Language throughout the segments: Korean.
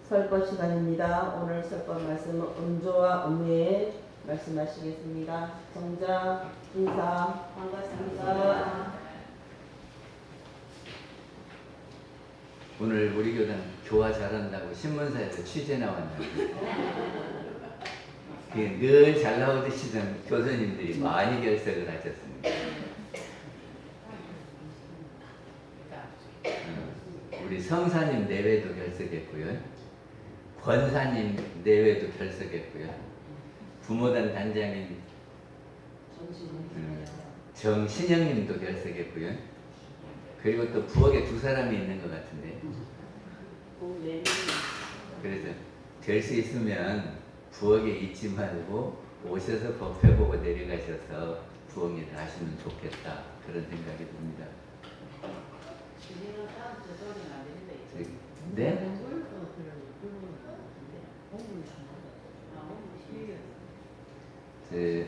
설법 시간입니다. 오늘 설법 말씀은 음조와 음미에 말씀하시겠습니다. 정자 인사 반갑습니다. 오늘 우리 교단 교화 잘한다고 신문사에서 취재 나왔는데 늘 잘 나오시던 교수님들이 많이 결석을 하셨습니다. 우리 성사님 내외도 결석했고요. 권사님 내외도 결석했고요. 부모단 단장님 정신영님도 결석했고요. 그리고 또 부엌에 두 사람이 있는 것 같은데. 그래서 될 수 있으면 부엌에 있지 말고 오셔서 법회 보고 내려가셔서 부엌 일을 하시면 좋겠다. 그런 생각이 듭니다. 네?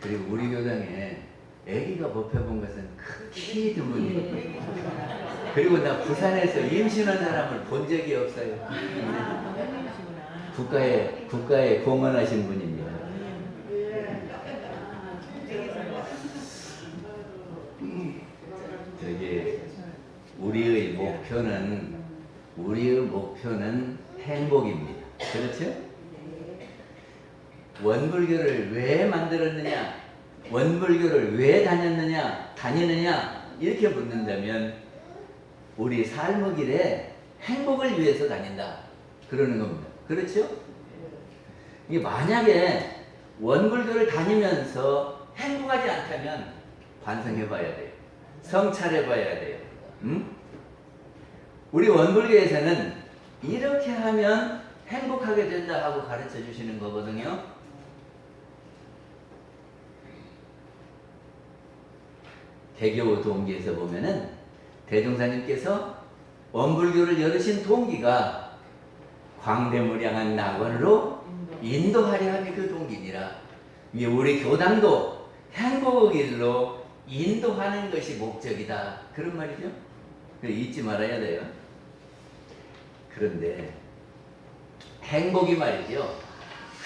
그리고 우리 교당에 아기가 법회 본 것은 극히 드문이에요. 그리고 나 부산에서 임신한 사람을 본 적이 없어요. 국가에 공헌하신 분입니다. 저기 우리의 목표는 행복입니다. 그렇죠? 원불교를 왜 만들었느냐? 원불교를 왜 다니느냐? 이렇게 묻는다면 우리 삶의 길에 행복을 위해서 다닌다. 그러는 겁니다. 그렇죠? 이게 만약에 원불교를 다니면서 행복하지 않다면 반성해 봐야 돼요. 성찰해 봐야 돼요. 우리 원불교에서는 이렇게 하면 행복하게 된다 하고 가르쳐 주시는 거거든요. 대교 동기에서 보면은 대종사님께서 원불교를 열으신 동기가 광대무량한 낙원으로 인도하려 함이 그 동기니라. 우리 교당도 행복의 길로 인도하는 것이 목적이다. 그런 말이죠. 잊지 말아야 돼요. 그런데 행복이 말이죠.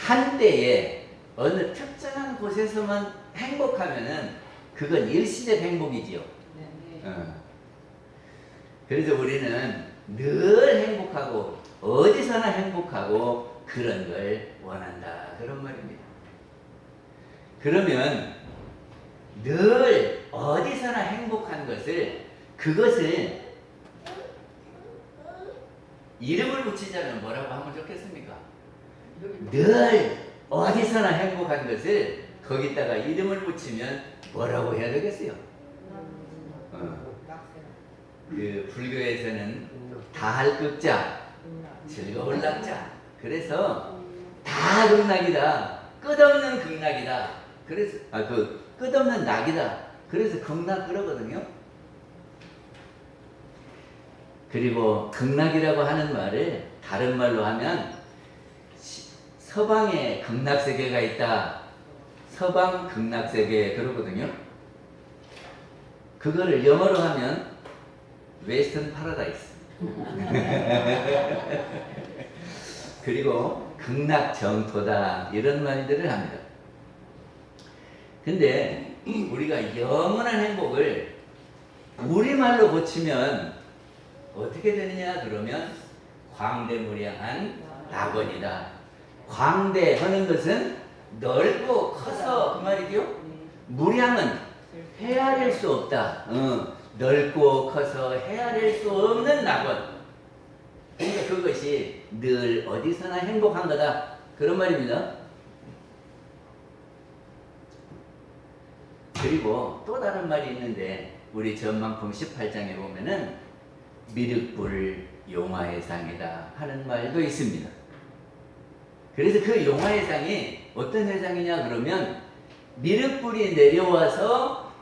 한때에 어느 특정한 곳에서만 행복하면은 그건 일시적 행복이지요. 그래서 우리는 늘 행복하고 어디서나 행복하고 그런 걸 원한다. 그런 말입니다. 그러면 늘 어디서나 행복한 그것을 이름을 붙이자면 뭐라고 하면 좋겠습니까? 늘 어디서나 행복한 것을 거기다가 이름을 붙이면 뭐라고 해야 되겠어요? 그 불교에서는 다할 극자, 즐거울 낙자. 그래서 다 극락이다. 끝없는 극락이다. 그래서 끝없는 낙이다. 그래서 극락 그러거든요. 그리고 극락이라고 하는 말을 다른 말로 하면 서방에 극락세계가 있다. 서방 극락세계 그러거든요. 그거를 영어로 하면 웨스턴 파라다이스. 그리고 극락 정토다. 이런 말들을 합니다. 근데 우리가 영원한 행복을 우리말로 고치면 어떻게 되느냐 그러면 광대무량한 낙원이다. 광대하는 것은 넓고 커서 그 말이죠. 무량은 헤아릴 수 없다. 넓고 커서 헤아릴 수 없는 낙원. 그러니까 그것이 늘 어디서나 행복한 거다. 그런 말입니다. 그리고 또 다른 말이 있는데 우리 전망품 18장에 보면은 미륵불 용화회상이다 하는 말도 있습니다. 그래서 그 용화회상이 어떤 회상이냐 그러면 미륵불이 내려와서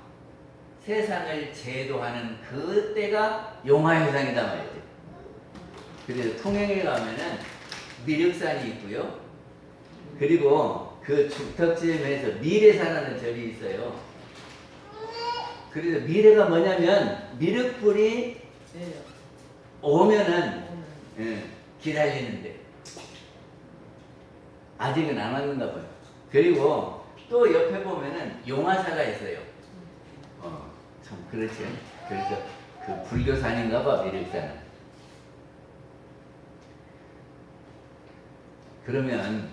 세상을 제도하는 그때가 용화회상이다 말이죠. 그래서 통영에 가면은 미륵산이 있고요. 그리고 그 죽덕지면에서 미래산하는 절이 있어요. 그래서 미래가 뭐냐면 미륵불이 오면은 기다리는데 아직은 안 왔는가 봐요. 그리고 또 옆에 보면은 용화사가 있어요. 참 그렇지. 그래서 그 불교산인가 봐, 미륵산은. 그러면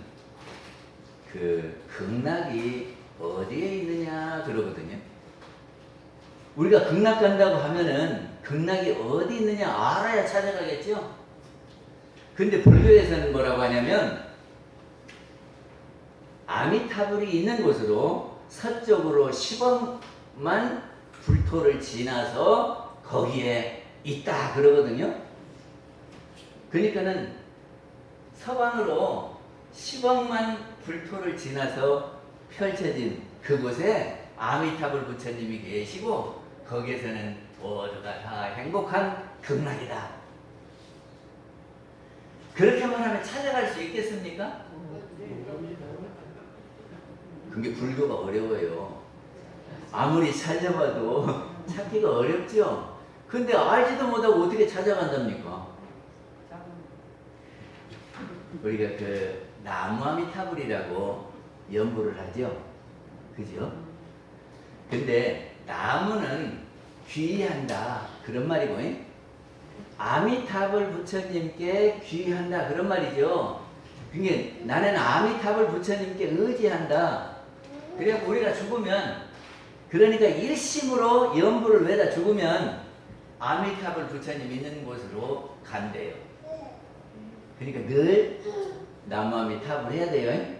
그 극락이 어디에 있느냐 그러거든요. 우리가 극락 간다고 하면은 극락이 어디 있느냐 알아야 찾아가겠죠. 근데 불교에서는 뭐라고 하냐면 아미타불이 있는 곳으로 서쪽으로 10억만 불토를 지나서 거기에 있다 그러거든요. 그러니까는 서방으로 10억만 불토를 지나서 펼쳐진 그곳에 아미타불 부처님이 계시고 거기에서는 모두가 다 행복한 극락이다. 그렇게 말하면 찾아갈 수 있겠습니까? 그게 불교가 어려워요. 아무리 찾아봐도 찾기가 어렵죠. 근데 알지도 못하고 어떻게 찾아간답니까? 우리가 그 나무아미타불이라고 연부를 하죠. 그죠? 근데 나무는 귀의한다 그런 말이고 아미타불 부처님께 귀의한다 그런 말이죠. 그게 나는 아미타불 부처님께 의지한다. 그래야 우리가 죽으면 그러니까 일심으로 연부를 외다 죽으면 아미타불 부처님 있는 곳으로 간대요. 그러니까 늘 나무아미타불 해야 돼요.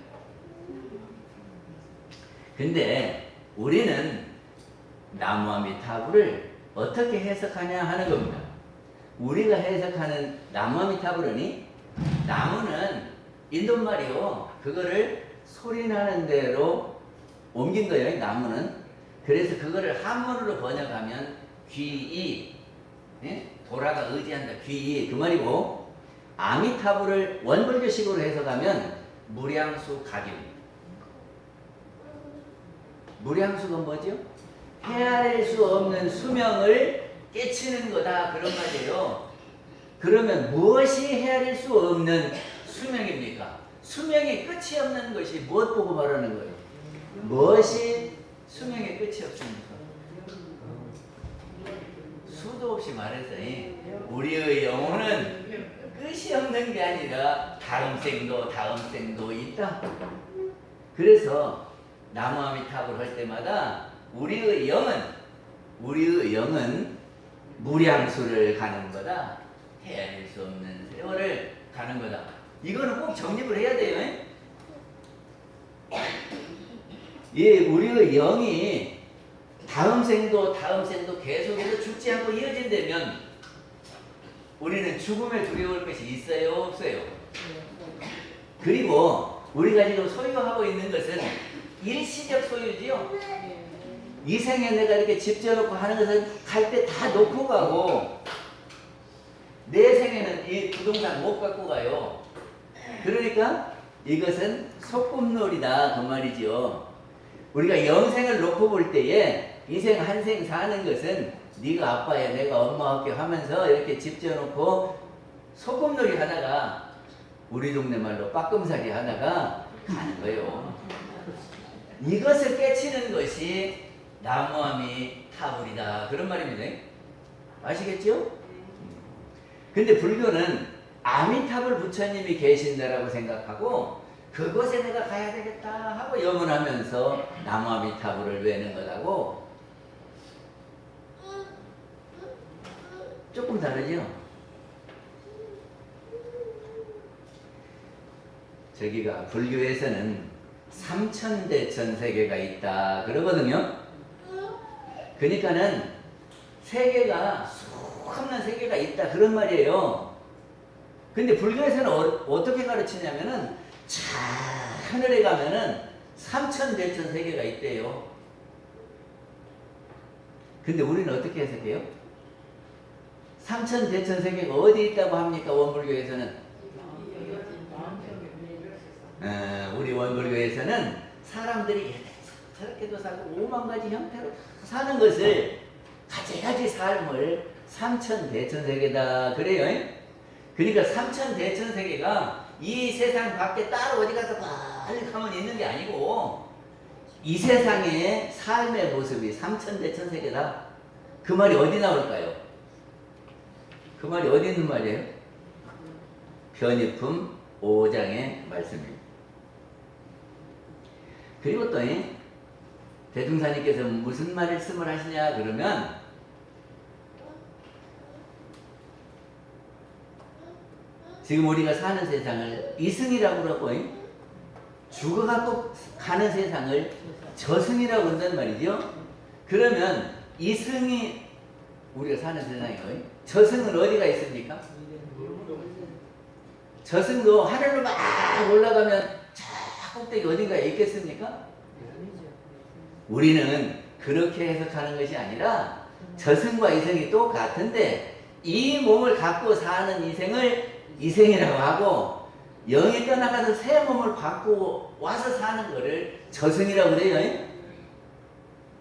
근데 우리는 나무아미타불을 어떻게 해석하냐 하는 겁니다. 우리가 해석하는 나무아미타불은 나무는 인도말이요. 그거를 소리나는 대로 옮긴 거예요. 나무는. 그래서 그거를 한문으로 번역하면 귀의, 돌아가 의지한다. 귀의 그 말이고 아미타불을 원불교식으로 해석하면 무량수 각입니다. 무량수가 뭐죠? 헤아릴 수 없는 수명을 깨치는 거다 그런 말이에요. 그러면 무엇이 헤아릴 수 없는 수명입니까? 수명의 끝이 없는 것이 무엇 보고 말하는 거예요? 무엇이 수명의 끝이 없습니까? 수도 없이 말해서 우리의 영혼은 끝이 없는 게 아니라 다음 생도 있다. 그래서 나무아미타불 할 때마다 우리의 영은 무량수를 가는 거다. 헤아릴 수 없는 세월을 가는 거다. 이거는 꼭 정립을 해야 돼요. 우리의 영이 다음 생도 계속해서 죽지 않고 이어진다면 우리는 죽음에 두려울 것이 있어요, 없어요? 그리고 우리가 지금 소유하고 있는 것은 일시적 소유지요. 이 생에 내가 이렇게 집 지어놓고 하는 것은 갈 때 다 놓고 가고 내 생에는 이 부동산 못 갖고 가요. 그러니까 이것은 소꿉놀이다 그 말이죠. 우리가 영생을 놓고 볼 때에 인생 한 생 사는 것은 네가 아빠야 내가 엄마 할게 하면서 이렇게 집 지어놓고 소꿉놀이 하다가 우리 동네 말로 빠끔살이 하다가 가는 거예요. 이것을 깨치는 것이 나무아미타불이다 그런 말입니다. 아시겠죠? 근데 불교는 아미타불 부처님이 계신다라고 생각하고 그곳에 내가 가야 되겠다 하고 염원하면서 나무아미타불을 외는 거라고 조금 다르죠? 저기가 불교에서는 삼천대천 세계가 있다 그러거든요. 그러니까는 세계가 수없는 세계가 있다 그런 말이에요. 근데 불교에서는 어떻게 가르치냐면은 저 하늘에 가면은 삼천대천 세계가 있대요. 근데 우리는 어떻게 해석해요? 삼천대천 세계가 어디 있다고 합니까? 원불교에서는 우리 원불교에서는 사람들이 저렇게도 살고 5만 가지 형태로 사는 것을 가지가지 삶을 삼천대천세계다 그래요. 그러니까 삼천대천세계가 이 세상 밖에 따로 어디 가서 빨리 가면 있는 게 아니고 이 세상의 삶의 모습이 삼천대천세계다. 그 말이 어디 나올까요? 그 말이 어디 있는 말이에요? 변이품 5장의 말씀입니다. 그리고 또 대중사님께서 무슨 말씀을 하시냐 그러면 지금 우리가 사는 세상을 이승이라고 그러고 죽어갖고 가는 세상을 저승이라고 한단 말이죠. 그러면 이승이 우리가 사는 세상이고 저승은 어디가 있습니까? 저승도 하늘로 막 올라가면 저 꼭대기 어딘가에 있겠습니까? 우리는 그렇게 해석하는 것이 아니라 저승과 이승이 똑같은데 이 몸을 갖고 사는 이생을 이생이라고 하고 영이 떠나가서 새 몸을 갖고 와서 사는 거를 저승이라고 그래요.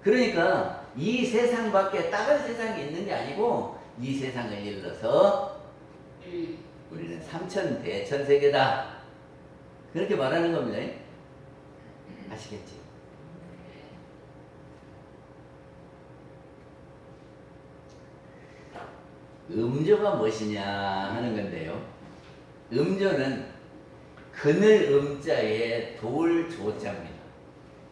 그러니까 이 세상 밖에 다른 세상이 있는 게 아니고 이 세상을 일러서 우리는 삼천대천세계다 그렇게 말하는 겁니다. 아시겠지? 음조가 무엇이냐 하는 건데요. 음조는 그늘 음자에 돌 조자입니다.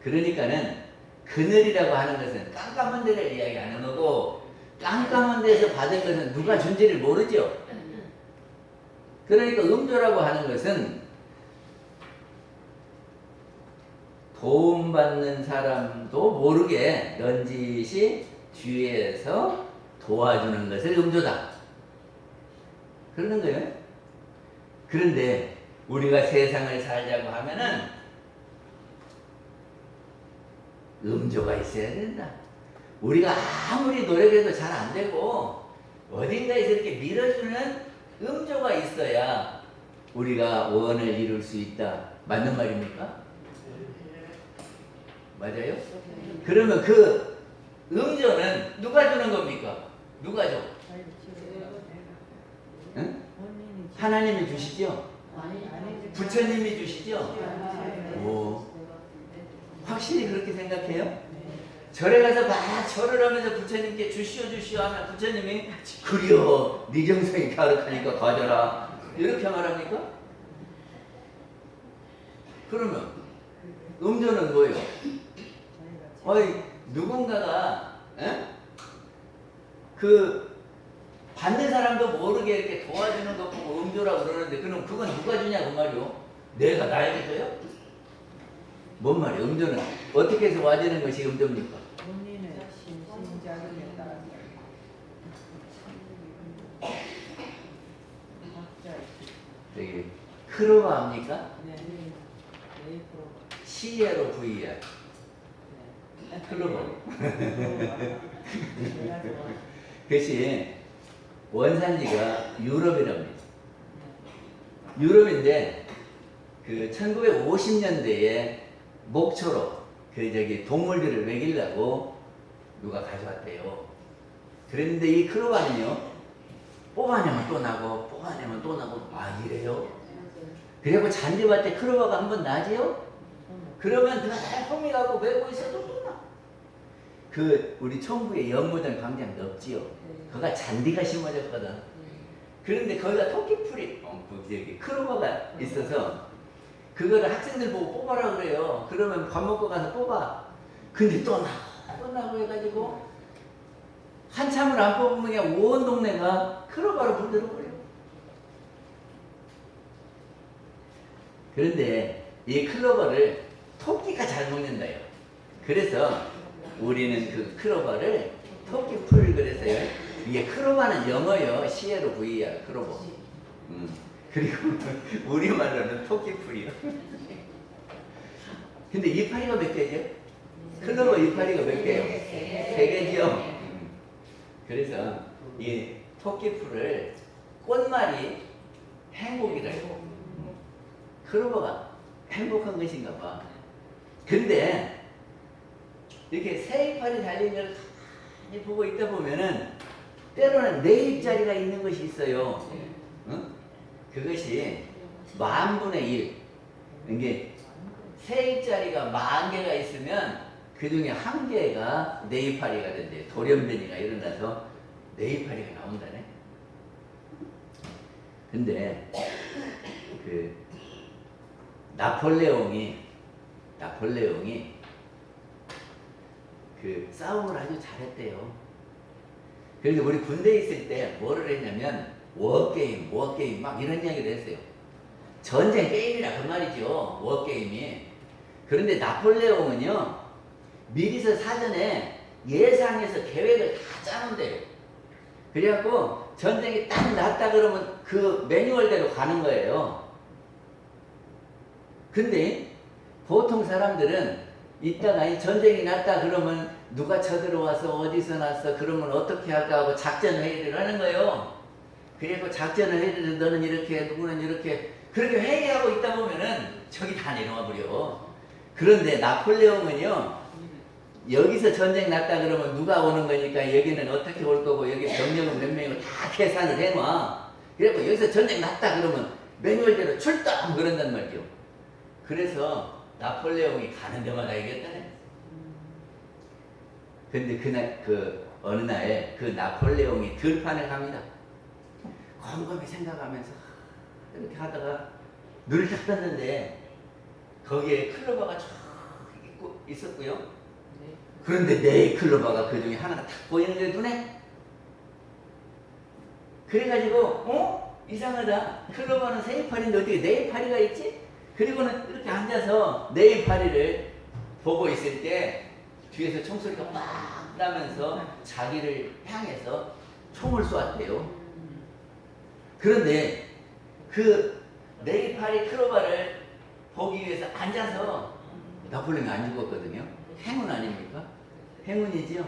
그러니까는 그늘이라고 하는 것은 깜깜한 데를 이야기하는 거고 깜깜한 데서 받은 것은 누가 준지를 모르죠. 그러니까 음조라고 하는 것은 도움받는 사람도 모르게 넌지시 주위에서 도와주는 것을 음조다. 그러는 거예요. 그런데 우리가 세상을 살자고 하면은 음조가 있어야 된다. 우리가 아무리 노력해도 잘 안 되고 어딘가에서 이렇게 밀어주는 음조가 있어야 우리가 원을 이룰 수 있다. 맞는 말입니까? 맞아요? 그러면 그 음조는 누가 주는 겁니까? 누가 줘? 응? 하나님이 주시죠? 부처님이 주시죠? 오, 확실히 그렇게 생각해요? 절에 가서 막 절을 하면서 부처님께 주시오 하면 부처님이 그리요 네 정성이 가득하니까 가져라 이렇게 말합니까? 그러면 음조는 뭐예요? 누군가가 그 받는 사람도 모르게 이렇게 도와주는 거 보고 음조라고 그러는데 그럼 그건 누가 주냐 그 말이요? 내가 나에게 줘요? 뭔 말이에요? 음조는 어떻게 해서 와주는 것이 음조입니까? 본인의 신자금에 따라서 저기 크로바 합니까? 네. 시에로 V야. 클로버. 그것이 원산지가 유럽이랍니다. 유럽인데 그 1950년대에 목초로 그 동물들을 먹이려고 누가 가져왔대요. 그랬는데 이 클로바는요 뽑아내면 또 나고 뽑아내면 또 나고 이래요. 그리고 잔디밭에 클로바가 한번 나지요? 그러면 늘 홈이 가고 메고 있어도 또 나. 그 우리 청구에 연무장 광장 넓지요. 거기가 잔디가 심어졌거든. 그런데 거기가 토끼풀이 클로바가 있어서 그거를 학생들 보고 뽑아라 그래요. 그러면 밥 먹고 가서 뽑아. 근데 또 나고 해가지고 한참을 안 뽑으면 그냥 온 동네가 클로바로 물들어버려. 그런데 이 클로버를 토끼가 잘 먹는다요. 그래서 우리는 그 클로버를 토끼풀 그래서요. 이게 클로버는 영어요. 시에로 V야 클로버. 그리고 우리말로는 토끼풀이요. 근데 이파리가 몇 개죠? 클로버 이파리가 몇 개요? 3개죠. 그래서 이 토끼풀을 꽃말이 행복이라고. 클로버가 행복한 것인가 봐. 근데 이렇게 새 이파리 달린 걸 가만히 보고 있다 보면은 때로는 내 입자리가 있는 것이 있어요. 응? 그것이 10,000분의 1. 이게 세 입자리가 10,000개가 있으면 그 중에 1개가 네이파리가 된대. 돌연변이가 일어나서 네이파리가 나온다네. 근데 그 나폴레옹이 그 싸움을 아주 잘했대요. 그래서 우리 군대에 있을 때 뭐를 했냐면 워게임 막 이런 이야기를 했어요. 전쟁 게임이라 그 말이죠. 워게임이. 그런데 나폴레옹은요 미리서 사전에 예상해서 계획을 다 짜놓은대요. 그래갖고 전쟁이 딱 났다 그러면 그 매뉴얼대로 가는 거예요. 근데 보통 사람들은 이따가 이 전쟁이 났다 그러면 누가 쳐들어와서 어디서 났어 그러면 어떻게 할까 하고 작전 회의를 하는 거예요. 그리고 작전 회의를 너는 이렇게 누구는 이렇게 그렇게 회의하고 있다 보면은 적이 다 내려와 버려. 그런데 나폴레옹은요 여기서 전쟁 났다 그러면 누가 오는 거니까 여기는 어떻게 올 거고 여기 병력은 몇 명이고 다 계산을 해놔. 그래갖고 여기서 전쟁 났다 그러면 매뉴얼대로 출동 그런단 말이죠. 그래서 나폴레옹이 가는 데마다 이겼다네. 근데 그날 어느 날 그 나폴레옹이 들판에 갑니다. 곰곰이 생각하면서 이렇게 하다가 눈을 딱 떴는데 거기에 클로버가 쫙 있었고요. 그런데 네이클로버가 그 중에 하나가 딱 보이는 거예요, 눈에. 그래가지고 이상하다. 클로버는 세 팔인데 어떻게 네 팔이가 있지? 그리고는 이렇게 앉아서 네 팔이를 보고 있을 때 뒤에서 총소리가 막 나면서 자기를 향해서 총을 쏘았대요. 그런데 그 네 팔이 클로버를 보기 위해서 앉아서 나폴레옹이 안 죽었거든요. 행운 아닙니까? 행운이지요.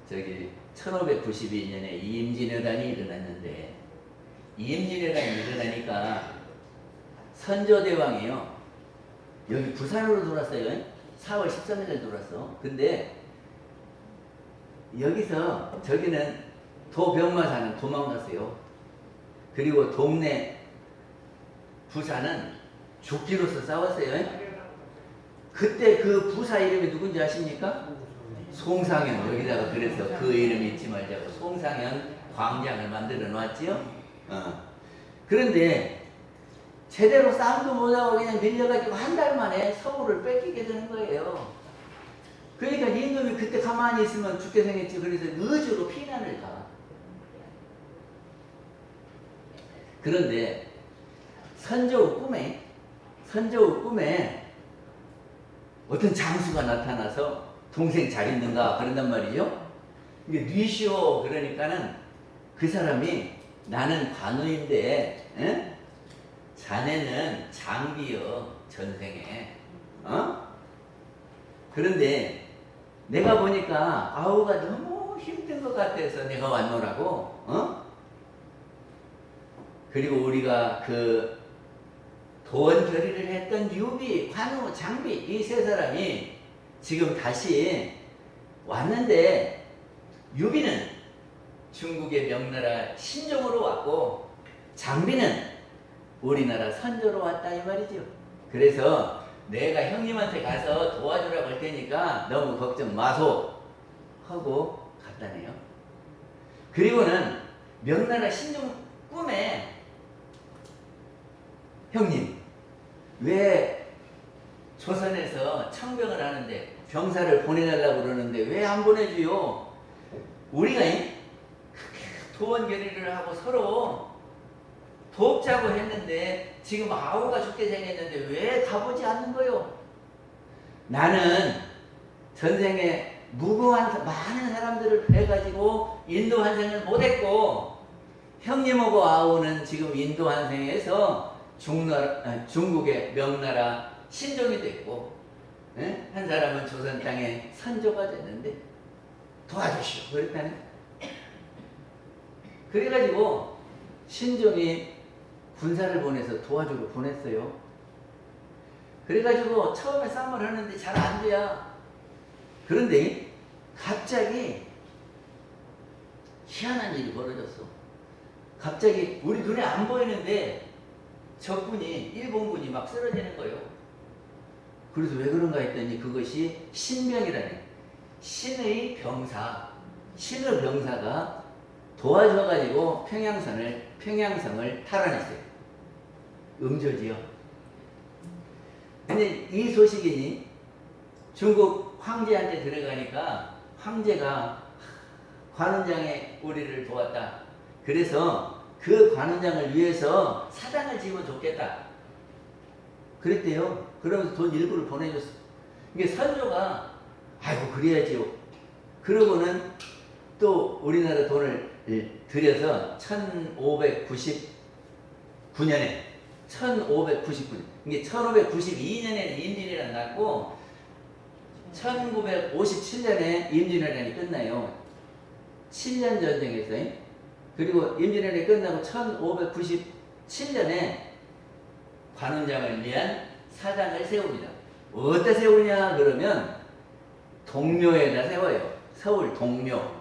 저기 1592년에 이임진왜란이 일어났는데 이임진왜란이 일어나니까 선조대왕이요 여기 부산으로 돌았어요. 4월 13일에 돌았어. 근데 여기서 저기는 도병마사는 도망갔어요. 그리고 동네 부사는 죽기로서 싸웠어요. 그때 그 부사 이름이 누군지 아십니까? 송상현. 여기다가 그래서 그 이름 잊지 말자고 송상현 광장을 만들어 놨지요. 그런데 제대로 싸움도 못하고 그냥 밀려가지고 한 달 만에 서울을 뺏기게 되는 거예요. 그러니까 임금이 그때 가만히 있으면 죽게 생겼지. 그래서 의주로 피난을 가. 그런데 선조의 꿈에 어떤 장수가 나타나서 동생 잘 있는가 그런단 말이죠. 이게 뉘시오 그러니까는 그 사람이 나는 관우인데 에? 자네는 장비여 전생에 그런데 내가 보니까 아우가 너무 힘든 것 같아서 내가 왔노라고 그리고 우리가 그 도원 결의를 했던 유비, 관우, 장비 이 세 사람이 지금 다시 왔는데 유비는 중국의 명나라 신종으로 왔고 장비는 우리나라 선조로 왔다 이 말이죠. 그래서 내가 형님한테 가서 도와주라고 할 테니까 너무 걱정 마소 하고 갔다네요. 그리고는 명나라 신종 꿈에 형님 왜 조선에서 청병을 하는데 병사를 보내달라고 그러는데 왜 안 보내줘요? 우리가 도원 결의를 하고 서로 돕자고 했는데 지금 아우가 죽게 생겼는데 왜 가보지 않는 거요? 나는 전생에 무고한 많은 사람들을 해가지고 인도 환생을 못했고 형님하고 아우는 지금 인도 환생에서 중국의 명나라 신종이 됐고 한 사람은 조선 땅의 선조가 됐는데 도와주시오 그랬다네. 그래가지고 신종이 군사를 보내서 도와주러 보냈어요. 그래가지고 처음에 싸움을 하는데 잘 안 돼야 그런데 갑자기 희한한 일이 벌어졌어. 갑자기 우리 눈에 안 보이는데 적군이 일본군이 막 쓰러지는 거예요. 그래서 왜 그런가 했더니 그것이 신병이라는 신의 병사, 신의 병사가 도와줘가지고 평양성을 탈환했어요. 음조지요. 근데 이 소식이니 중국 황제한테 들어가니까 황제가 관원장의 우리를 도왔다. 그래서 그 관원장을 위해서 사당을 지어줬겠다. 그랬대요. 그러면서 돈 일부를 보내줬어. 이게 선조가 아이고 그래야지요. 그러고는 또 우리나라 돈을 들여서 1599년에 이게 1592년에 임진왜란 났고 1957년에 임진왜란이 끝나요. 7년 전쟁에서요. 그리고 임진왜란이 끝나고 1597년에 관원장을 위한 사당을 세웁니다. 어디다 세우냐 그러면 동묘에다 세워요. 서울 동묘.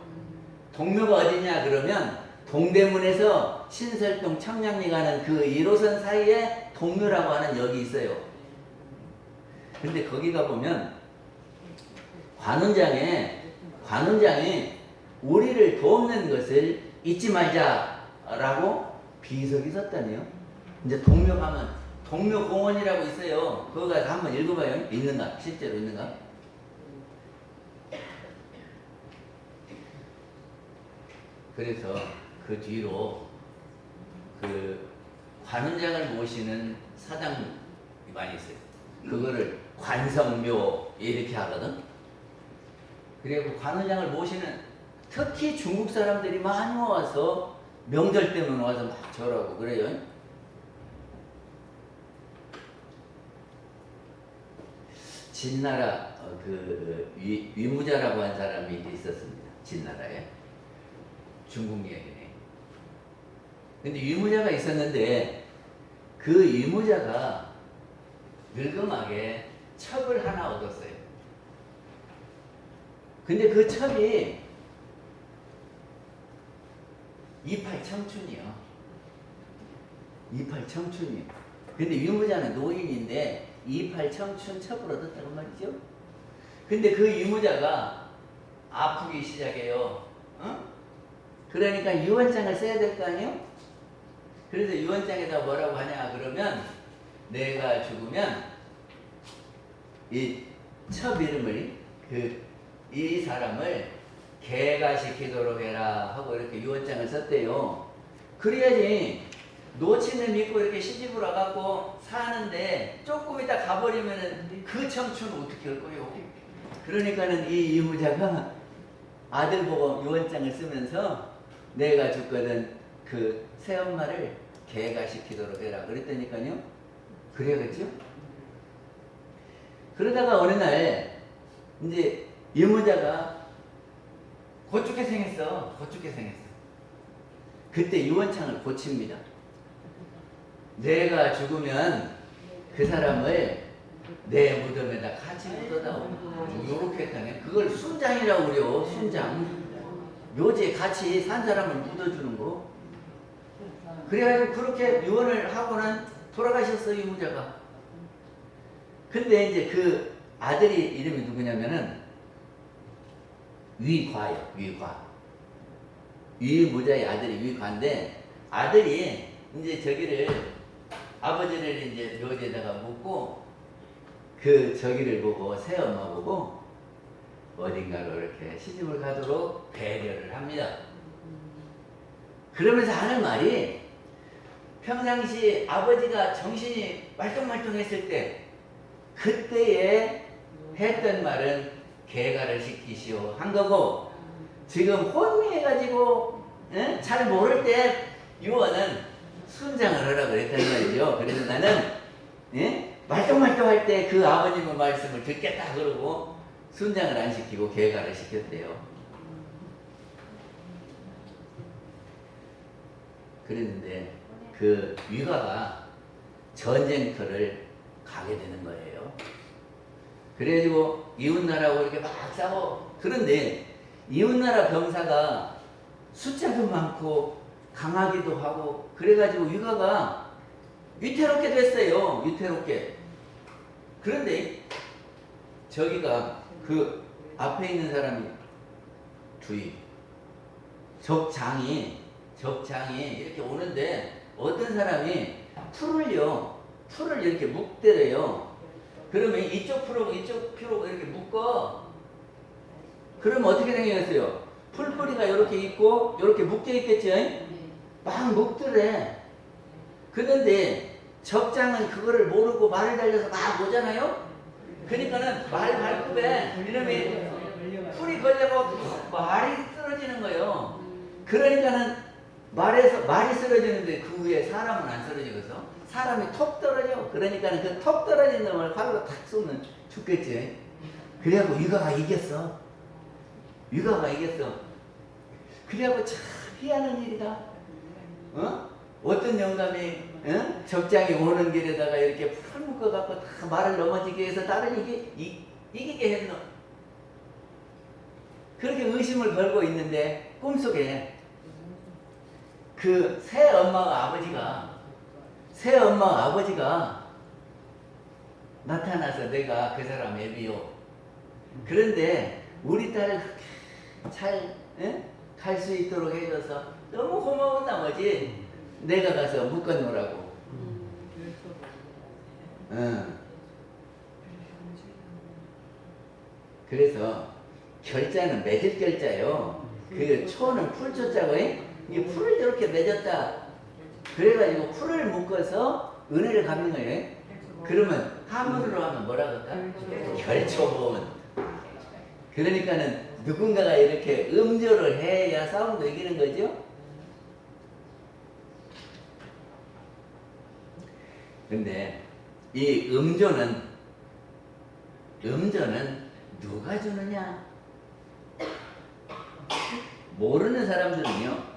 동묘가 어디냐 그러면 동대문에서 신설동 청량리 가는 그 1호선 사이에 동묘라고 하는 역이 있어요. 근데 거기 가보면 관원장이 우리를 돕는 것을 잊지 말자라고 비석이 썼다네요. 이제 동묘 가면 동묘공원이라고 있어요. 그거 가서 한번 읽어봐요. 있는가? 실제로 있는가? 그래서 그 뒤로 그 관원장을 모시는 사당이 많이 있어요. 그거를 관성묘 이렇게 하거든. 그리고 관원장을 모시는 특히 중국 사람들이 많이 와서 명절 때문에 와서 막 절하고 그래요. 진나라 위무자라고 한 사람이 있었습니다. 진나라에 중국 얘기네. 근데 위무자가 있었는데 그 위무자가 늙음하게 첩을 하나 얻었어요. 근데 그 첩이 이팔청춘이요. 근데 위무자는 노인인데 이팔청춘 첩을 얻었다고 말이죠. 근데 그 위무자가 아프기 시작해요. 그러니까 유언장을 써야 될 거 아니에요? 그래서 유언장에다 뭐라고 하냐 그러면 내가 죽으면 이 첩 이름을 이 사람을 개가시키도록 해라 하고 이렇게 유언장을 썼대요. 그래야지 노친을 믿고 이렇게 시집을 와갖고 사는데 조금 있다 가버리면은 그 청춘은 어떻게 할 거예요? 그러니까는 이 이무자가 아들 보고 유언장을 쓰면서 내가 죽거든 그 새엄마를 개가시키도록 해라 그랬다니까요. 그래야겠죠? 그러다가 어느 날 이제 이무자가 고춥게 생겼어. 그때 유언장을 고칩니다. 내가 죽으면 그 사람을 내 무덤에다 같이 묻어다오. 요렇게 했다네. 그걸 순장이라고 그래요. 순장. 묘지에 같이 산 사람을 묻어주는 거. 그래가지고 그렇게 유언을 하고는 돌아가셨어요, 이무자가. 근데 이제 그 아들이 이름이 누구냐면은 위과예요. 위무자의 아들이 위과인데 아들이 이제 저기를 아버지를 이제 묘지에다가 묻고 그 저기를 보고 새엄마 보고 어딘가로 이렇게 시집을 가도록 배려를 합니다. 그러면서 하는 말이 평상시 아버지가 정신이 말똥말똥했을 때 그때에 했던 말은 개가를 시키시오 한 거고 지금 혼미해가지고 잘 모를 때 유언은 순장을 하라고 그랬다는 말이죠. 그래서 나는 말똥말똥할 때 그 아버님의 말씀을 듣겠다 그러고 순장을 안 시키고 개가를 시켰대요. 그랬는데 그 위가가 전쟁터를 가게 되는 거예요. 그래가지고 이웃나라하고 이렇게 막 싸워. 그런데 이웃나라 병사가 숫자도 많고 강하기도 하고 그래가지고 유가가 위태롭게 됐어요. 위태롭게. 그런데 저기가 그 앞에 있는 사람이 주의 적장이 이렇게 오는데 어떤 사람이 풀을 이렇게 묶대래요. 그러면 이쪽 풀하고 이쪽 풀하고 이렇게 묶어. 그러면 어떻게 생겼어요? 풀뿌리가 이렇게 있고 이렇게 묶여 있겠죠? 막 묶더래. 그런데 적장은 그거를 모르고 말을 달려서 막 오잖아요? 그러니까는 말 발굽에 이놈이 풀이 걸려고 말이 쓰러지는 거예요. 그러니까는 말이 쓰러지는데 그 위에 사람은 안 쓰러지거든. 사람이 톡 떨어져. 그러니까는 그 톡 떨어진 놈을 활로 탁 쏘면 죽겠지. 그래갖고 유가가 이겼어. 그래갖고 참 희한한 일이다. 어떤 영감이 적장이 오는 길에다가 이렇게 풀 묶어갖고 다 말을 넘어지게 해서 다른 이기게 했노. 그렇게 의심을 걸고 있는데 꿈속에 그 새 엄마 아버지가 나타나서 내가 그 사람 애비요. 그런데 우리 딸을 그렇게 잘 갈 수 있도록 해줘서 너무 고마운 나머지 내가 가서 묶어놓으라고. 그래서 결자는 맺을 결자요. 그 초는 풀초자고 이 풀을 이렇게 맺었다. 그래가지고 풀을 묶어서 은혜를 갚는 거예요. 그러면 한문으로 하면 뭐라 그럴까? 결초본. 그러니까는 누군가가 이렇게 음조를 해야 싸움도 이기는 거죠. 근데 이 음조는 누가 주느냐? 모르는 사람들은요,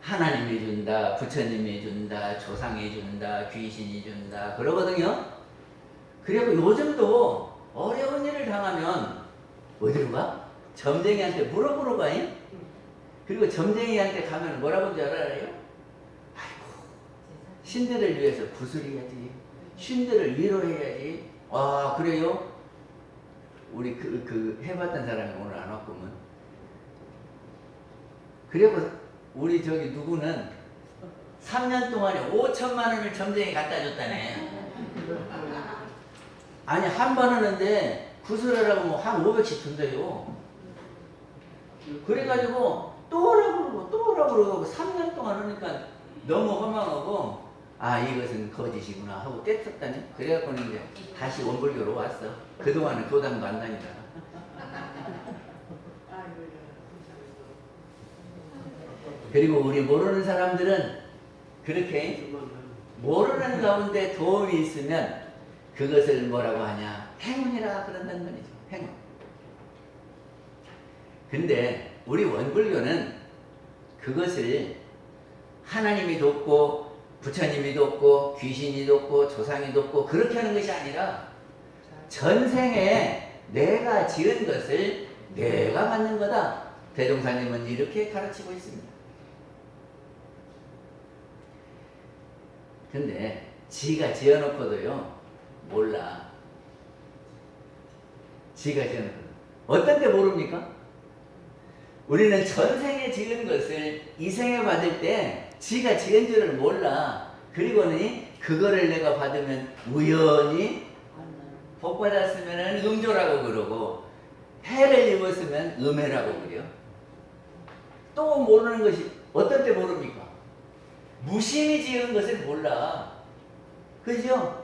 하나님이 준다, 부처님이 준다, 조상이 준다, 귀신이 준다 그러거든요. 그리고 요즘도 어려운 일을 당하면 어디로 가? 점쟁이한테 물어보러 가요. 그리고 점쟁이한테 가면 뭐라고 하는 줄 알아요? 아이고, 신들을 위해서 구슬해야지, 신들을 위로해야지. 아, 그래요? 우리 그 해봤던 사람이 오늘 안 왔구먼. 그리고 우리 저기 누구는 3년 동안에 5천만 원을 점쟁이 갖다 줬다네. 아니 한 번 하는데 구슬하라고 뭐 한 500씩 준대요. 그래가지고 또 오라고 그러고 3년 동안 하니까 너무 허망하고 아 이것은 거짓이구나 하고 떼었다니. 그래갖고는 이제 다시 원불교로 왔어. 그동안은 교당도 안 다니다가. 그리고 우리 모르는 사람들은 그렇게 모르는 가운데 도움이 있으면 그것을 뭐라고 하냐? 행운이라 그런다는 말이죠. 행운. 근데 우리 원불교는 그것을 하나님이 돕고 부처님이 돕고 귀신이 돕고 조상이 돕고 그렇게 하는 것이 아니라 전생에 내가 지은 것을 내가 받는 거다. 대종사님은 이렇게 가르치고 있습니다. 근데 지가 지어놓고도요 몰라. 지가 지어놓고 어떤 때 모릅니까? 우리는 전생에 지은 것을 이 생에 받을 때 지가 지은 줄을 몰라. 그리고는 그거를 내가 받으면 우연히 복 받았으면 음조라고 그러고 해를 입었으면 음해라고 그래요. 또 모르는 것이 어떤 때 모릅니까? 무심히 지은 것을 몰라. 그죠?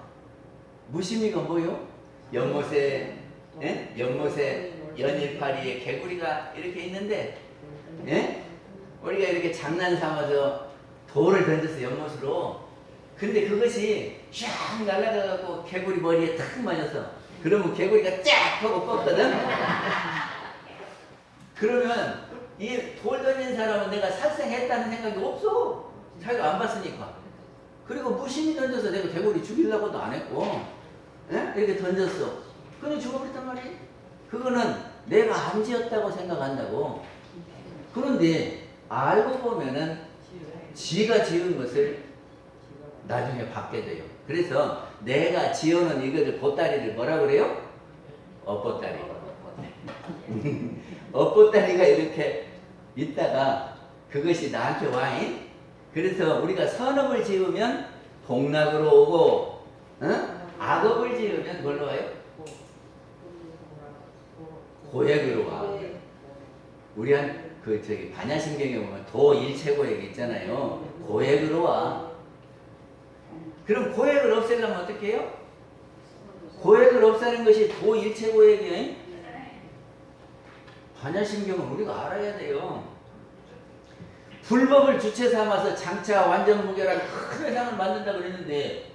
무심히가 뭐요? 연못에 연일파리에 개구리가 이렇게 있는데 우리가 이렇게 장난 삼아서 돌을 던졌어 연못으로. 근데 그것이 쫙 날아가고 개구리 머리에 탁 맞았어. 그러면 개구리가 쫙 하고 뻗거든. 그러면 이 돌 던진 사람은 내가 살생했다는 생각이 없어. 자기가 안 봤으니까. 그리고 무심히 던져서 내가 개구리 죽이려고도 안 했고 이렇게 던졌어. 그냥 죽어버렸단 말이에요. 그거는 내가 안 지었다고 생각한다고. 그런데 알고 보면은 지가 지은 것을 나중에 받게 돼요. 그래서 내가 지어놓은 이거를 보따리를 뭐라 그래요? 엇보따리. 엇보따리가 이렇게 있다가 그것이 나한테 와인. 그래서 우리가 선업을 지으면 복락으로 오고, 악업을 지으면 뭘로 와요? 고액으로 와. 우리 반야신경에 보면 도일체고액 있잖아요. 고액으로 와. 그럼 고액을 없애려면 어떻게 해요? 고액을 없애는 것이 도일체고액이에요. 반야신경은 우리가 알아야 돼요. 불법을 주체 삼아서 장차 완전 무결한 큰 회상을 만든다 그랬는데,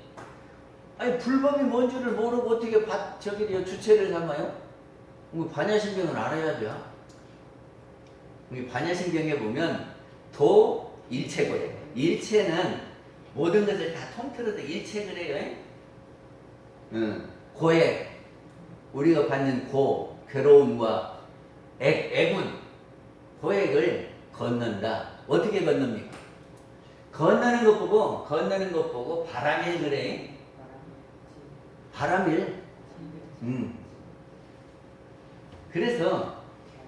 아니 불법이 뭔 줄을 모르고 어떻게 주체를 삼아요? 반야신경은 알아야 돼요. 반야신경에 보면 도 일체고예요. 일체는 모든 것을 다 통틀어서 일체 그래요. 고액, 우리가 받는 괴로움과 애군, 고액을 건넌다. 어떻게 건넙니까? 건너는 것 보고 바람일 그래. 바람일. 그래서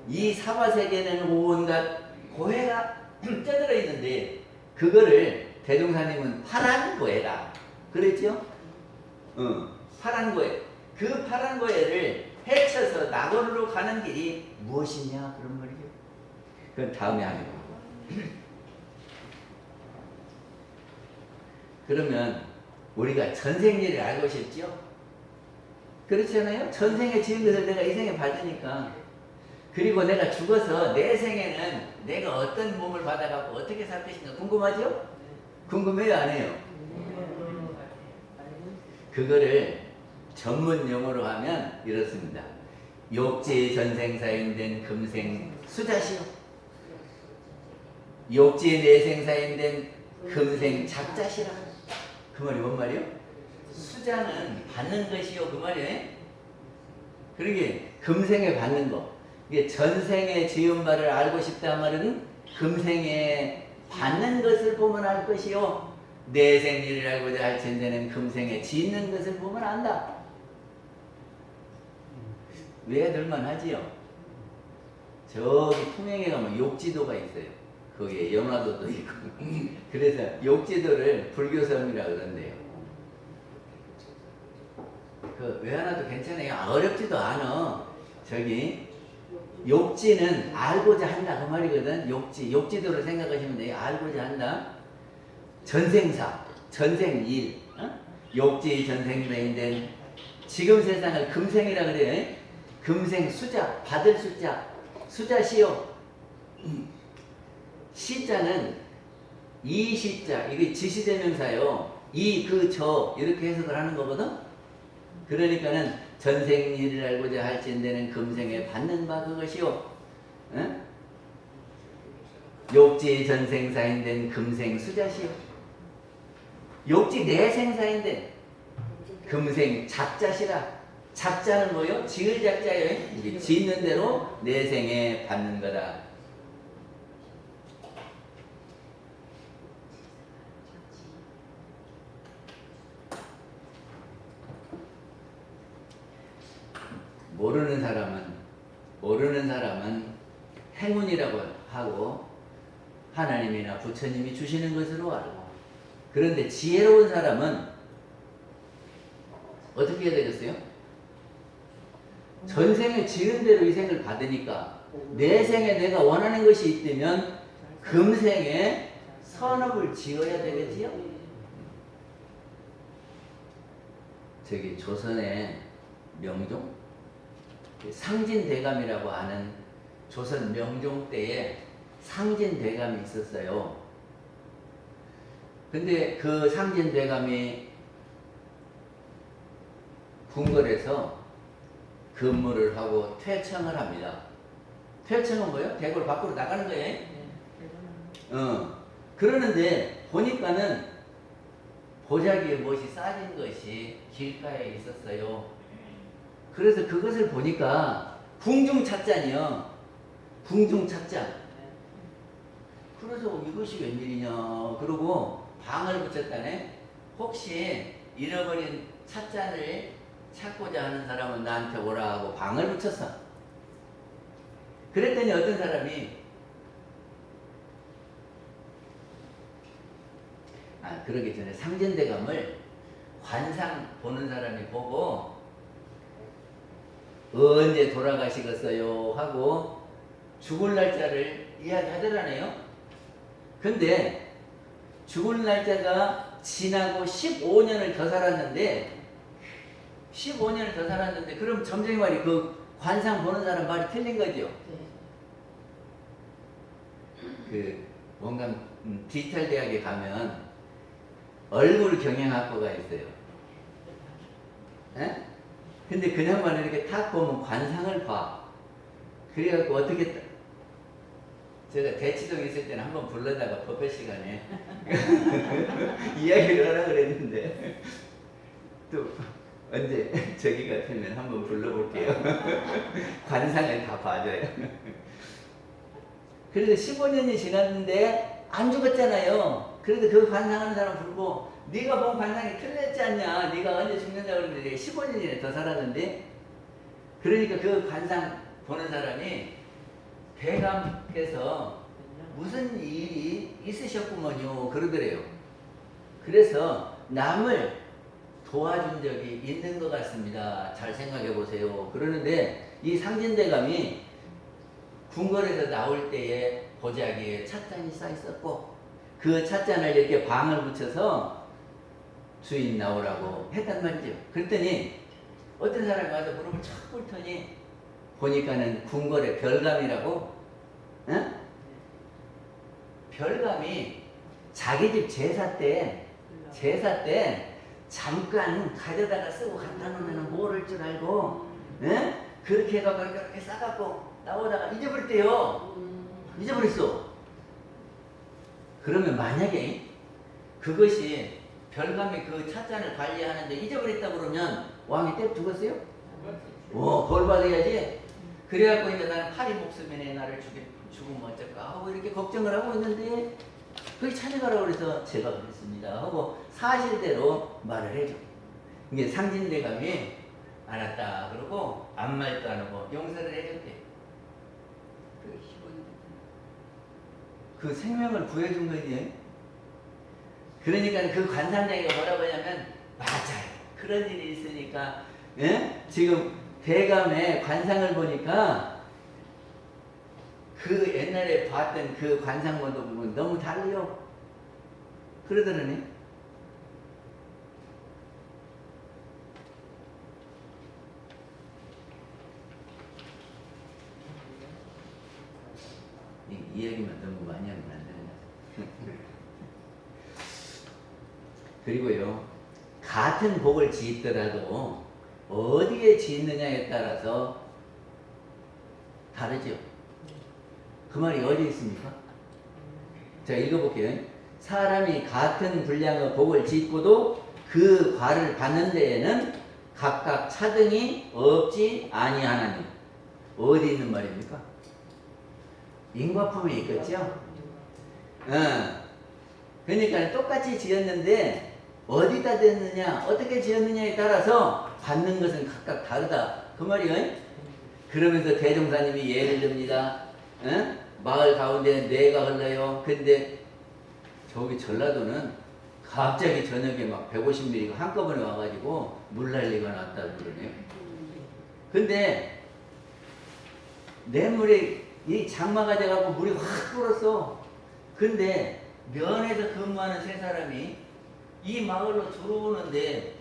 이 사바세계는 온갖 고해가 쪄들어 있는데 그거를 대종사님은 파란 고해다 그랬죠? 파란 고해. 그 파란 고해를 헤쳐서 낙원으로 가는 길이 무엇이냐 그런 말이죠. 그건 다음에 하는 거. 그러면 우리가 전생일을 알고 싶죠? 그렇잖아요? 전생에 지은 것을 내가 이 생에 받으니까. 그리고 내가 죽어서 내 생에는 내가 어떤 몸을 받아갖고 어떻게 살 것인가 궁금하죠? 궁금해요? 안 해요? 그거를 전문 용어로 하면 이렇습니다. 욕지 전생사인된 금생 수자시오. 욕지 내생사인된 금생 작자시라. 그 말이 뭔 말이요? 수자는 받는 것이요 그 말이에요. 그러게 금생에 받는 거. 이게 전생에 지은 바를 알고 싶다 말은 금생에 받는 것을 보면 알 것이요 내생 일을 알고자 할 텐데는 금생에 짓는 것을 보면 안다. 외들만 하지요. 저기 통영에 가면 욕지도가 있어요. 거기에 연화도도 있고. 그래서 욕지도를 불교섬이라 그런대요. 그 외화나도 괜찮아요. 어렵지도 않아. 저기 욕지는 알고자 한다 그 말이거든. 욕지도를 생각하시면 돼요. 알고자 한다. 전생사, 전생일, 욕지 전생사인데 지금 세상을 금생이라 그래요. 금생 수자, 받을 수자, 수자시요. 시자는 이 시자, 이게 지시대명사요. 이, 그, 저 이렇게 해석을 하는 거거든. 그러니까는 전생일을 알고자 할진대는 금생에 받는 바 그것이요. 응? 욕지 전생사인된 금생 수자시요. 욕지 내생사인된 금생 작자시라. 작자는 뭐요? 지을 작자예요. 이게 짓는 대로 내생에 받는 거다. 모르는 사람은 행운이라고 하고 하나님이나 부처님이 주시는 것으로 알고, 그런데 지혜로운 사람은 어떻게 해야 되겠어요? 전생에 지은 대로 이 생을 받으니까 내 생에 내가 원하는 것이 있다면 금생에 선업을 지어야 되겠지요? 저기 조선의 명종? 상진대감이라고 하는 조선 명종 때에 상진대감이 있었어요. 근데 그 상진대감이 궁궐에서 근무를 하고 퇴청을 합니다. 퇴청은 뭐예요? 대궐 밖으로 나가는 거예요. 그러는데 보니까는 보자기에 무엇이 싸진 것이 길가에 있었어요. 그래서 그것을 보니까 궁중찻잔이요. 궁중찻잔. 그래서 이것이 웬일이냐. 그러고 방을 붙였다네. 혹시 잃어버린 찻잔을 찾고자 하는 사람은 나한테 오라 하고 방을 붙였어. 그랬더니 어떤 사람이 그러기 전에 상전대감을 관상 보는 사람이 보고 언제 돌아가시겠어요 하고 죽을 날짜를 이야기하더라네요. 근데 죽을 날짜가 지나고 15년을 더 살았는데 15년을 더 살았는데 그럼 점쟁이 말이 그 관상 보는 사람 말이 틀린 거죠. 그 뭔가 디지털 대학에 가면 얼굴 경영학과가 있어요. 에? 근데 그냥만 이렇게 탁 보면 관상을 봐. 그래갖고 어떻게 제가 대치동에 있을 때는 한번 불러다가 법회 시간에 이야기를 하라 그랬는데 또 언제 저기 같으면 한번 불러볼게요. 관상을 다 봐줘요. 그래도 15년이 지났는데 안 죽었잖아요. 그래도 그 관상하는 사람 불고 네가 본 관상이 틀렸지 않냐. 네가 언제 죽는다 그러는데 15년이나 더 살았는데 그러니까 그 관상 보는 사람이 대감께서 무슨 일이 있으셨구먼요 그러더래요. 그래서 남을 도와준 적이 있는 것 같습니다. 잘 생각해 보세요. 그러는데 이 상진대감이 궁궐에서 나올 때에 보자기에 찻잔이 쌓여 있었고 그 찻잔을 이렇게 방을 붙여서 주인 나오라고 했단 말이죠. 그랬더니 어떤 사람이 와서 무릎을 척 꿇더니 보니까는 궁궐의 별감이라고, 응? 별감이 자기 집 제사 때 잠깐 가져다가 쓰고 갖다 놓으면 모를 줄 알고, 응? 그렇게 해갖고 그렇게 싸갖고 나오다가 잊어버렸대요. 잊어버렸어. 그러면 만약에 그것이 별감이 그 찻잔을 관리하는데 잊어버렸다 그러면 왕이 떼 죽었어요? 벌 받아야지. 그래갖고 이제 나는 파리 목숨이네 나를 죽으면 어쩔까 하고 이렇게 걱정을 하고 있는데 거기 찾아가라고 그래서 제가 그랬습니다 하고 사실대로 말을 해줘. 이게 상진대감이 알았다 그러고 아무 말도 안 하고 용서를 해줬대. 그 생명을 구해준 거지. 그러니까 그 관상장이가 뭐라고 하냐면 맞아요. 그런 일이 있으니까 예? 지금 대감의 관상을 보니까 그 옛날에 봤던 그 관상본도 보면 너무 달라요. 그러더라네. 이 얘기만 너무 많이 하면 안 되는 그리고요, 같은 복을 지었더라도 어디에 지었느냐에 따라서 다르죠. 그 말이 어디 있습니까? 제가 읽어볼게요. 사람이 같은 분량의 복을 짓고도 그 과를 받는 데에는 각각 차등이 없지 아니하나니. 어디 있는 말입니까? 인과품에 있겠죠? 그러니까 똑같이 지었는데 어디다 됐느냐, 어떻게 지었느냐에 따라서 받는 것은 각각 다르다. 그 말이에요. 그러면서 대종사님이 예를 듭니다. 마을 가운데 뇌가 흘러요. 근데 저기 전라도는 갑자기 저녁에 막 150mm가 한꺼번에 와가지고 물난리가 났다고 그러네요. 근데 냇물에 이 장마가 돼가지고 물이 확 불었어. 근데 면에서 근무하는 세 사람이 이 마을로 들어오는데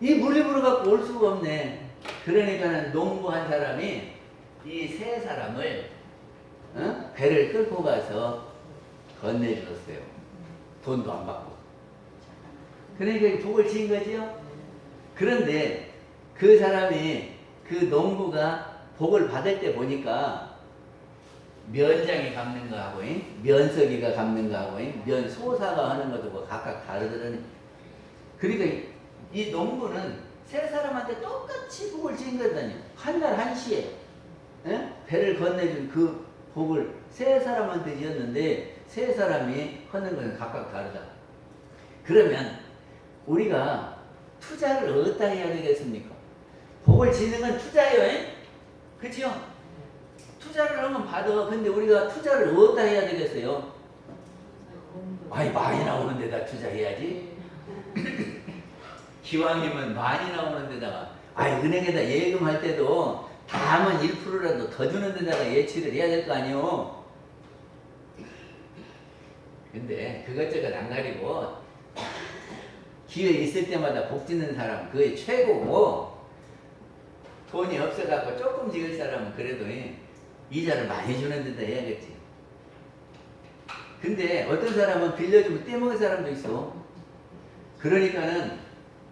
이 물이 불어갖고 올 수가 없네. 그러니까는 농부한 사람이 이 세 사람을 배를 끌고 가서 건네주었어요. 돈도 안 받고. 그러니까 복을 지은 거지요. 그런데 그 사람이 그 농부가 복을 받을 때 보니까 면장이 갚는 거하고 면석이가 갚는 거하고 면소사가 하는 것도 뭐 각각 다르더라니. 그러니까 이 농부는 세 사람한테 똑같이 복을 지은 거거든요. 한날 한시에 배를 건네준 그 복을 세 사람한테 지었는데 세 사람이 하는 것은 각각 다르다. 그러면 우리가 투자를 어디다 해야 되겠습니까? 복을 지는 건 투자예요. 그렇죠? 투자를 하면 받아. 근데 우리가 투자를 어디다 해야 되겠어요? 아이 많이 나오는 데다 투자해야지. 기왕이면 많이 나오는 데다가 은행에다 예금할 때도 다 하면 1%라도 더 주는 데다가 예치를 해야 될 거 아니요. 근데 그것저것 안 가리고 기회 있을 때마다 복 짓는 사람 그게 최고고, 돈이 없어갖고 조금 지을 사람은 그래도 이자를 많이 주는 데다 해야겠지. 근데 어떤 사람은 빌려주면 떼먹을 사람도 있어. 그러니까는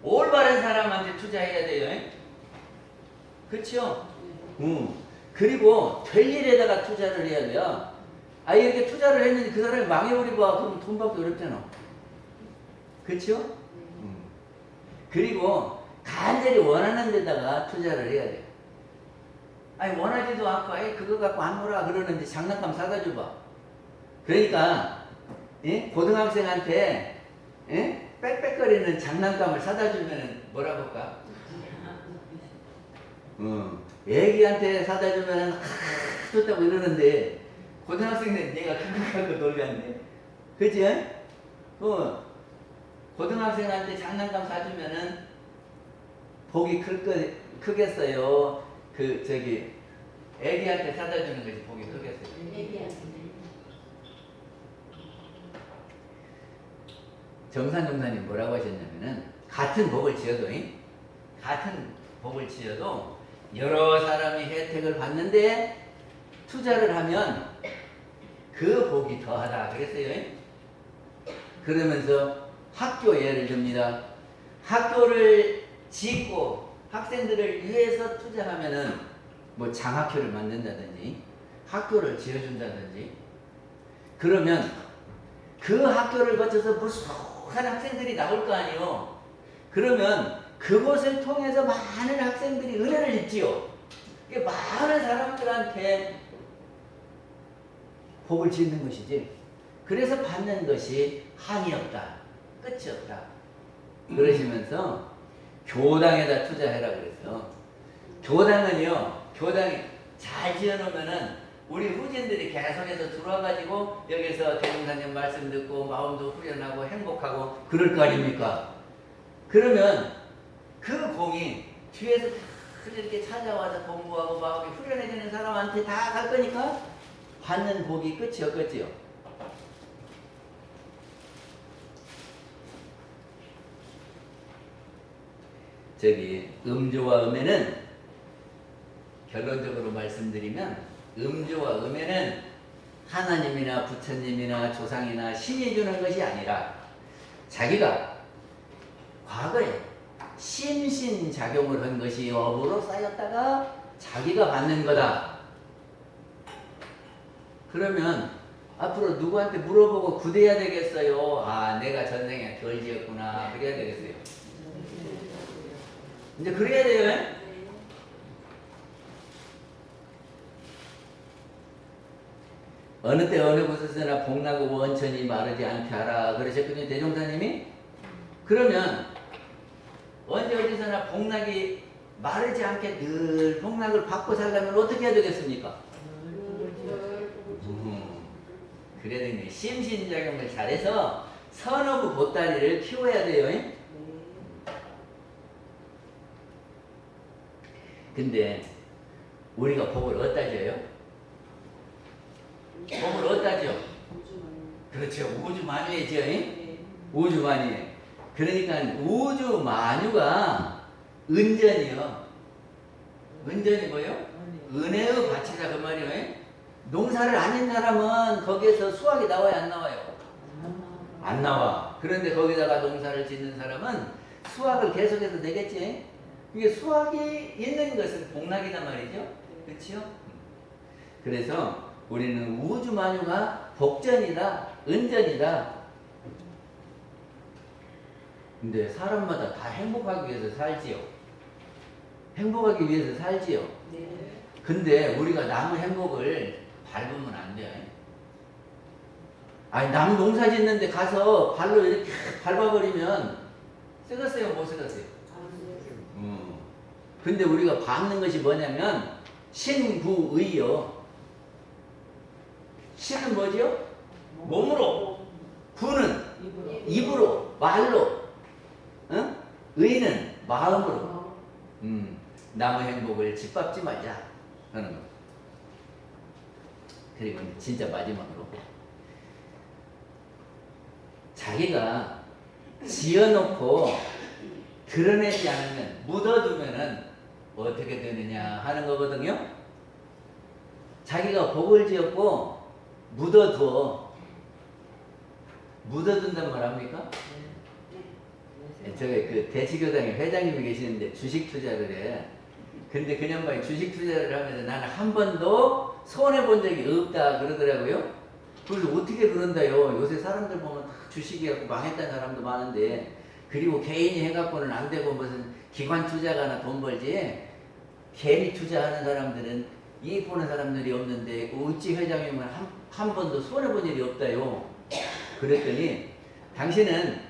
올바른 사람한테 투자해야 돼요. 그렇죠? 그리고 될 일에다가 투자를 해야 돼요. 이렇게 투자를 했는데 그 사람이 망해버리고 그럼 돈 받기 어렵잖아. 그렇죠? 그리고 간절히 원하는 데다가 투자를 해야 돼. 원하지도 않고 그거 갖고 안 놀아 그러는데 장난감 사다 줘봐. 그러니까 고등학생한테 빽빽거리는 장난감을 사다 주면 뭐라고 할까? 애기한테 사다 주면 좋다고 이러는데 고등학생들 내가 그거 갖고 놀겠네. 그치? 고등학생한테 장난감 사주면은 복이 크겠어요. 애기한테 사다 주는 것이 복이 크겠어요. 정산종사님 뭐라고 하셨냐면은 같은 복을 지어도 여러 사람이 혜택을 받는데 투자를 하면 그 복이 더하다 그랬어요. 그러면서 학교 예를 듭니다. 학교를 짓고 학생들을 위해서 투자하면은 뭐 장학교를 만든다든지 학교를 지어준다든지, 그러면 그 학교를 거쳐서 무수한 학생들이 나올 거 아니에요. 그러면 그곳을 통해서 많은 학생들이 은혜를 입지요. 많은 사람들한테 복을 짓는 것이지. 그래서 받는 것이 한이 없다, 끝이 없다. 그러시면서 교당에다 투자해라 그랬어. 교당이 잘 지어놓으면은 우리 후진들이 계속해서 들어와가지고 여기서 대종사님 말씀 듣고 마음도 후련하고 행복하고 그럴 거 아닙니까? 그러면 그 공이 뒤에서 이렇게 찾아와서 공부하고 마음이 후련해지는 사람한테 다 갈 거니까 받는 복이 끝이 없겠지요. 음조와 음에는 결론적으로 말씀드리면, 음조와 음에는 하나님이나 부처님이나 조상이나 신이 주는 것이 아니라 자기가 과거에 심신작용을 한 것이 업으로 쌓였다가 자기가 받는 거다. 그러면 앞으로 누구한테 물어보고 구대야 되겠어요? 내가 전생에 덜 지었구나 그래야 되겠어요. 이제 그래야 돼요. 어느 때 어느 곳에서나 복나고 원천이 마르지 않게 하라 그러셨거든요, 대종사님이. 그러면 언제 어디서나 복락이 마르지 않게 늘 복락을 받고 살려면 어떻게 해야 되겠습니까? 그래야 되네. 심신작용을 잘해서 선어부 보따리를 키워야 돼요. 근데 우리가 복을 어디다 줘요? 복을 어디다 줘? 그렇죠. 우주만유에 줘. 우주만유에. 그러니까 우주만유가 은전이요. 은전이 뭐요? 은혜의 밭이다 그 말이에요. 농사를 안 한 사람은 거기에서 수확이 나와요, 안 나와요? 안 나와. 그런데 거기다가 농사를 짓는 사람은 수확을 계속해서 내겠지. 이게 수확이 있는 것은 복락이단 말이죠. 그렇죠? 그래서 우리는 우주만유가 복전이다, 은전이다. 근데 사람마다 다 행복하기 위해서 살지요. 행복하기 위해서 살지요. 근데 우리가 남의 행복을 밟으면 안 돼. 아니, 남 농사 짓는데 가서 발로 이렇게 밟아버리면 썩었어요, 못 썩었어요? 근데 우리가 밟는 것이 뭐냐면 신구의요. 신은 뭐죠? 몸으로. 구는 입으로, 말로. 응? 의는 마음으로. 남의 행복을 짓밟지 말자 하는 거. 그리고 진짜 마지막으로 자기가 지어놓고 드러내지 않으면, 묻어두면은 어떻게 되느냐 하는 거거든요. 자기가 복을 지었고 묻어둔단 말 합니까? 저기 그 대치교당에 회장님이 계시는데 주식 투자를 해. 근데 그 양반이 주식 투자를 하면서 나는 한 번도 손해 본 적이 없다 그러더라고요. 그래서 어떻게 그런다요? 요새 사람들 보면 다 주식이 갖고 망했다는 사람도 많은데, 그리고 개인이 해갖고는 안 되고 무슨 기관 투자가나 돈 벌지, 개미 투자하는 사람들은 이익 보는 사람들이 없는데 어찌 회장님은 한 번도 손해 본 일이 없다요. 그랬더니 당신은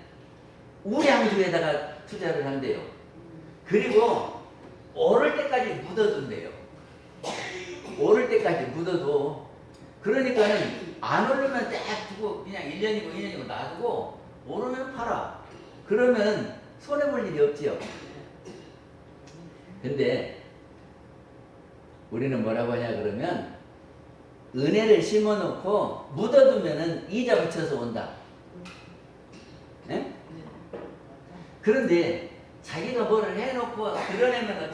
우량주에다가 투자를 한대요. 그리고 오를 때까지 묻어둔대요. 오를 때까지 묻어둬. 그러니까는 안 오르면 딱 두고 그냥 1년이고 2년이고 놔두고, 오르면 팔아. 그러면 손해볼 일이 없지요. 근데 우리는 뭐라고 하냐 그러면, 은혜를 심어놓고 묻어두면은 이자 붙여서 온다. 예? 그런데 자기가 뭐를 해놓고 드러내면